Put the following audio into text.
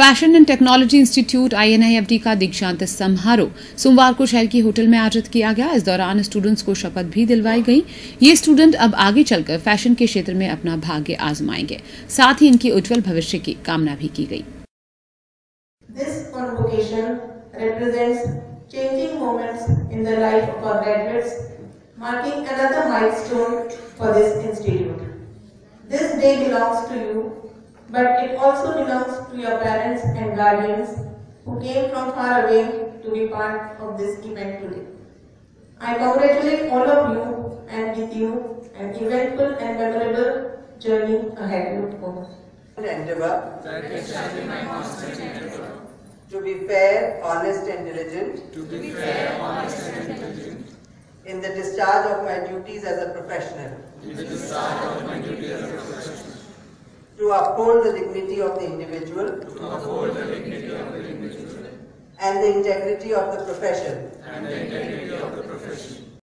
Fashion and technology institute INIFD का दीक्षांत समारोह सोमवार को शहर की होटल में आयोजित किया गया। इस दौरान स्टूडेंट्स को शपथ भी दिलवाई गई। ये स्टूडेंट अब आगे चलकर फैशन के क्षेत्र में अपना भाग्य आजमाएंगे। साथ ही इनके उज्जवल भविष्य की कामना भी की गई। This convocation represents changing moments in the life of our graduates, marking another milestone for this institute. This day belongs to you, but it also belongs to your parents and guardians who came from far away to be part of this event today. I congratulate all of you and with you an eventful and memorable journey ahead of you. Endeavor to be fair, honest and diligent in the discharge of my duties as a professional. To uphold the dignity of the individual and the integrity of the profession.